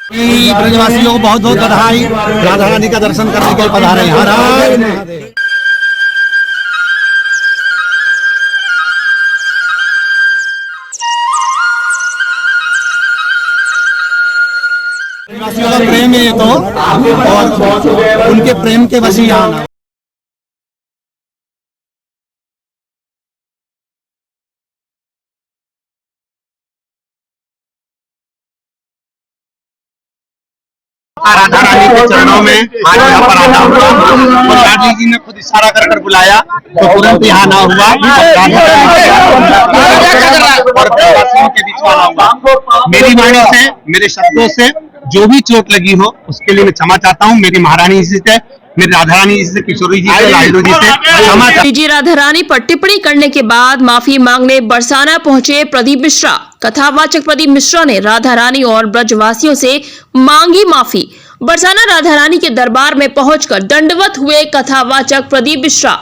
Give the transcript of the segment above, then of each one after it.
ब्रजवासियों को बहुत बहुत बधाई। राधा रानी का दर्शन करने के लिए पधारे हैं। हर हर महादेव। ब्रजवासियों का प्रेम है ये तो, और उनके प्रेम के वश ही आना। राधा रानी के चरणों में आज यहाँ पर आना हुआ और लाडली जी ने खुद इशारा कर कर बुलाया तो तुरंत यहाँ आना हुआ और ब्रजवासियों के बीच आना हुआ। मेरी वाणी से, मेरे शब्दों से जो भी चोट लगी हो उसके लिए मैं क्षमा चाहता हूँ। मेरी महारानी जी से, मेरी राधा रानी जी से, किशोरी जी से, लाडली जी से क्षमा। श्रीजी राधा रानी पर टिप्पणी करने के बाद माफी मांगने बरसाना पहुंचे प्रदीप मिश्रा। कथावाचक प्रदीप मिश्रा ने राधा रानी और ब्रजवासियों से मांगी माफी। बरसाना राधा रानी के दरबार में पहुंचकर दंडवत हुए कथावाचक प्रदीप मिश्रा।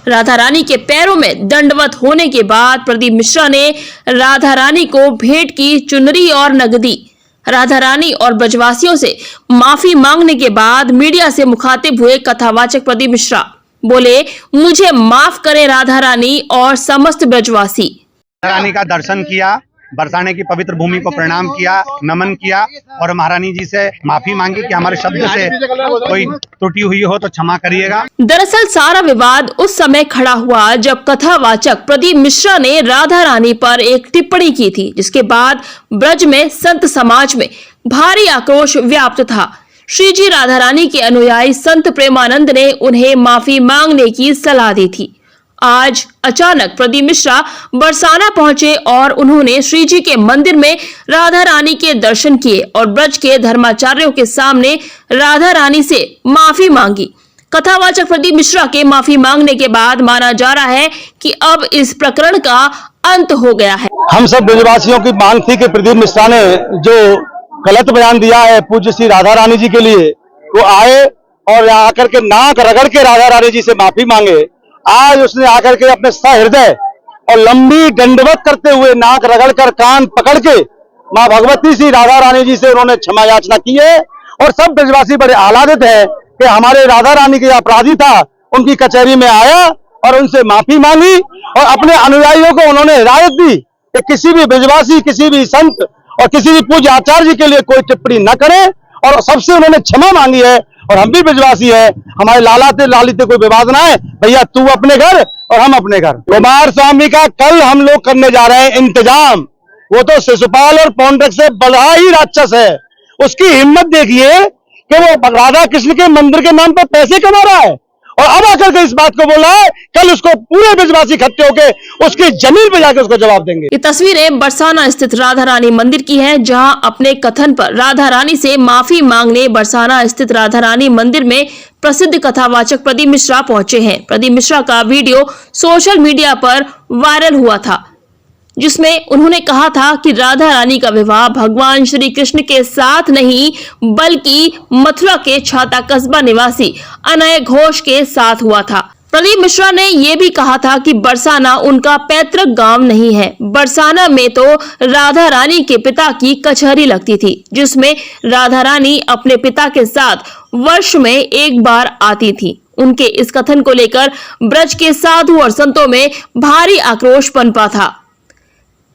राधा रानी के पैरों में दंडवत होने के बाद प्रदीप मिश्रा ने राधा रानी को भेंट की चुनरी और नगदी। राधा रानी और ब्रजवासियों से माफी मांगने के बाद मीडिया से मुखातिब हुए कथावाचक प्रदीप मिश्रा बोले, मुझे माफ करें राधा रानी और समस्त ब्रजवासी। राधा रानी का दर्शन किया, बरसाने की पवित्र भूमि को प्रणाम किया, नमन किया और महारानी जी से माफी मांगी कि हमारे शब्द से कोई त्रुटि हुई हो तो क्षमा करिएगा। दरअसल सारा विवाद उस समय खड़ा हुआ जब कथावाचक प्रदीप मिश्रा ने राधा रानी पर एक टिप्पणी की थी, जिसके बाद ब्रज में संत समाज में भारी आक्रोश व्याप्त था। श्रीजी राधा रानी के अनुयायी संत प्रेमानंद ने उन्हें माफी मांगने की सलाह दी थी। आज अचानक प्रदीप मिश्रा बरसाना पहुंचे और उन्होंने श्रीजी के मंदिर में राधा रानी के दर्शन किए और ब्रज के धर्माचार्यों के सामने राधा रानी से माफी मांगी। कथावाचक प्रदीप मिश्रा के माफी मांगने के बाद माना जा रहा है कि अब इस प्रकरण का अंत हो गया है। हम सब ब्रजवासियों की मांग थी कि प्रदीप मिश्रा ने जो गलत बयान दिया है पूज्य श्री राधा रानी जी के लिए, वो आए और यहाँ आकर के नाक रगड़ के राधा रानी जी से माफी मांगे। आज उसने आकर के अपने सहृदय और लंबी दंडवत करते हुए नाक रगड़कर कान पकड़ के मां भगवती श्री राधा रानी जी से उन्होंने क्षमा याचना की है और सब ब्रजवासी बड़े आह्लादित हैं कि हमारे राधा रानी के अपराधी था उनकी कचहरी में आया और उनसे माफी मांगी और अपने अनुयायियों को उन्होंने हिदायत दी कि किसी भी ब्रजवासी, किसी भी संत और किसी भी पूज्य आचार्य जी के लिए कोई टिप्पणी न करे और सबसे उन्होंने क्षमा मांगी है। और हम भी ब्रजवासी है, हमारे लालाते लालिते कोई विवाद ना है, भैया तू अपने घर और हम अपने घर। कुमार स्वामी का कल हम लोग करने जा रहे हैं इंतजाम। वो तो शिशुपाल और पौंड्रक से बड़ा ही राक्षस है। उसकी हिम्मत देखिए कि वो राधा कृष्ण के मंदिर के नाम पर पैसे कमा रहा है और अब आकर के इस बात को बोला है। कल उसको पूरे ब्रजवासी इकट्ठे होकर उसकी जमीन पे जाकर उसको जवाब देंगे। ये तस्वीरें बरसाना स्थित राधा रानी मंदिर की हैं, जहां अपने कथन पर राधा रानी से माफी मांगने बरसाना स्थित राधा रानी मंदिर में प्रसिद्ध कथावाचक प्रदीप मिश्रा पहुंचे हैं। प्रदीप मिश्रा का वीडियो सोशल मीडिया पर वायरल हुआ था, जिसमें उन्होंने कहा था कि राधा रानी का विवाह भगवान श्री कृष्ण के साथ नहीं बल्कि मथुरा के छाता कस्बा निवासी अनय घोष के साथ हुआ था। प्रदीप मिश्रा ने यह भी कहा था कि बरसाना उनका पैतृक गांव नहीं है। बरसाना में तो राधा रानी के पिता की कचहरी लगती थी, जिसमें राधा रानी अपने पिता के साथ वर्ष में एक बार आती थी। उनके इस कथन को लेकर ब्रज के साधु और संतों में भारी आक्रोश पनपा था।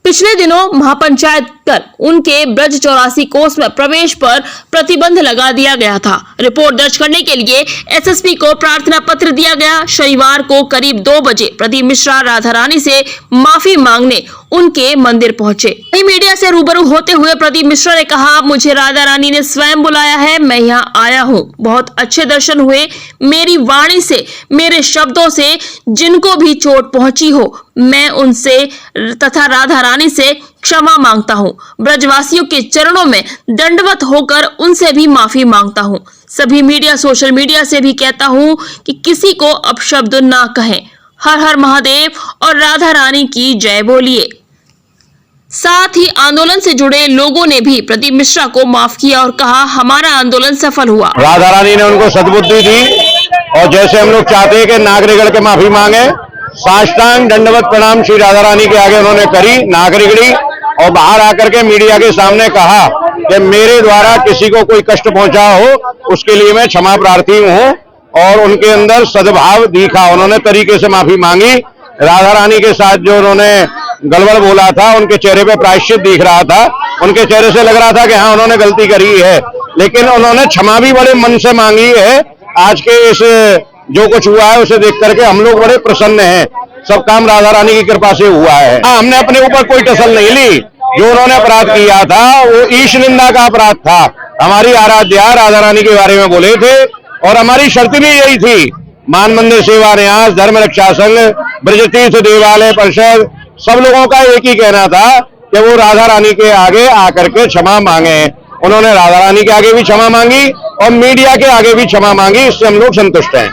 पिछले दिनों महापंचायत कर उनके ब्रज 84 कोस में प्रवेश पर प्रतिबंध लगा दिया गया था। रिपोर्ट दर्ज करने के लिए एसएसपी को प्रार्थना पत्र दिया गया। शनिवार को करीब 2 बजे प्रदीप मिश्रा राधा रानी से माफी मांगने उनके मंदिर पहुंचे। वहीं मीडिया से रूबरू होते हुए प्रदीप मिश्रा ने कहा, मुझे राधा रानी ने स्वयं बुलाया है, मैं यहाँ आया हूँ। बहुत अच्छे दर्शन हुए। मेरी वाणी से, मेरे शब्दों से जिनको भी चोट पहुंची हो, मैं उनसे तथा राधा रानी से क्षमा मांगता हूँ। ब्रजवासियों के चरणों में दंडवत होकर उनसे भी माफी मांगता हूँ। सभी मीडिया, सोशल मीडिया से भी कहता हूँ कि किसी को अपशब्द ना कहें। हर हर महादेव और राधा रानी की जय बोलिए। साथ ही आंदोलन से जुड़े लोगों ने भी प्रदीप मिश्रा को माफ किया और कहा, हमारा आंदोलन सफल हुआ। राधा रानी ने उनको सद्बुद्धि दी और जैसे हम लोग चाहते हैं कि नाक रगड़ के माफी मांगे, साष्टांग दंडवत प्रणाम श्री राधा रानी के आगे उन्होंने करी, नाक रगड़ी और बाहर आकर के मीडिया के सामने कहा कि मेरे द्वारा किसी को कोई कष्ट पहुंचा हो उसके लिए मैं क्षमा प्रार्थी हूं, और उनके अंदर सद्भाव दिखा। उन्होंने तरीके से माफी मांगी। राधा रानी के साथ जो उन्होंने गड़बड़ बोला था, उनके चेहरे पे प्रायश्चित दिख रहा था, उनके चेहरे से लग रहा था कि हाँ उन्होंने गलती करी है, लेकिन उन्होंने क्षमा भी बड़े मन से मांगी है। आज के इस जो कुछ हुआ है उसे देख करके हम लोग बड़े प्रसन्न हैं। सब काम राधा रानी की कृपा से हुआ है। हमने अपने ऊपर कोई टसल नहीं ली। जो उन्होंने अपराध किया था वो ईश निंदा का अपराध था। हमारी आराध्या राधा रानी के बारे में बोले थे और हमारी शर्त भी यही थी। मान मंदिर सेवा न्यास, धर्म रक्षा संघ, ब्रज तीर्थ देवालय परिषद, सब लोगों का एक ही कहना था कि वो राधा रानी के आगे आकर के क्षमा मांगे। उन्होंने राधा रानी के आगे भी क्षमा मांगी और मीडिया के आगे भी क्षमा मांगी। इससे हम लोग संतुष्ट हैं।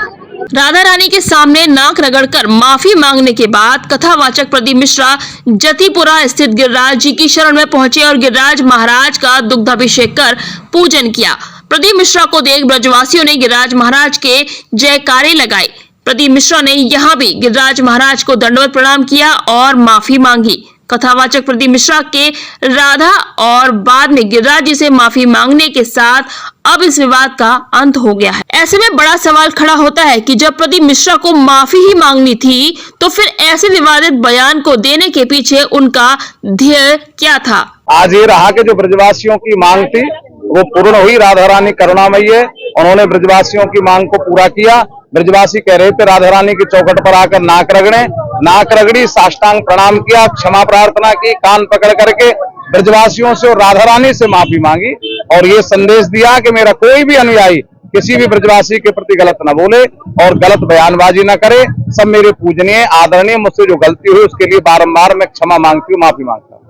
राधा रानी के सामने नाक रगड़कर माफी मांगने के बाद कथावाचक प्रदीप मिश्रा जतीपुरा स्थित गिरिराज जी की शरण में पहुंचे और गिरिराज महाराज का दुग्धाभिषेक कर पूजन किया। प्रदीप मिश्रा को देख ब्रजवासियों ने गिरिराज महाराज के जयकारे लगाए। प्रदीप मिश्रा ने यहाँ भी गिरिराज महाराज को दंडवत प्रणाम किया और माफी मांगी। कथावाचक प्रदीप मिश्रा के राधा और बाद में गिरिराज जी से माफी मांगने के साथ अब इस विवाद का अंत हो गया है। ऐसे में बड़ा सवाल खड़ा होता है कि जब प्रदीप मिश्रा को माफी ही मांगनी थी तो फिर ऐसे विवादित बयान को देने के पीछे उनका ध्येय क्या था। आज ये रहा कि जो ब्रजवासियों की मांग थी वो पूर्ण हुई। राधा रानी करुणामयी है, उन्होंने ब्रजवासियों की मांग को पूरा किया। ब्रजवासी कह रहे थे राधा रानी की चौखट पर आकर नाक रगड़े, नाक रगड़ी, साष्टांग प्रणाम किया, क्षमा प्रार्थना की, कान पकड़ करके ब्रजवासियों से और राधा रानी से माफी मांगी और ये संदेश दिया कि मेरा कोई भी अनुयायी किसी भी ब्रजवासी के प्रति गलत न बोले और गलत बयानबाजी न करे। सब मेरे पूजनीय आदरणीय, मुझसे जो गलती हुई उसके लिए बारंबार मैं क्षमा मांगती हूँ, माफी मांगता हूँ।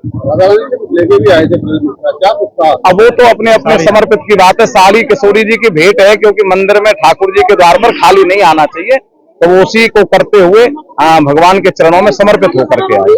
लेके भी आए थे, क्या पूछता? अब वो तो अपने अपने समर्पित की बात है। साड़ी किशोरी जी की भेंट है, क्योंकि मंदिर में ठाकुर जी के द्वार पर खाली नहीं आना चाहिए, तो वो उसी को करते हुए भगवान के चरणों में समर्पित होकर के आए।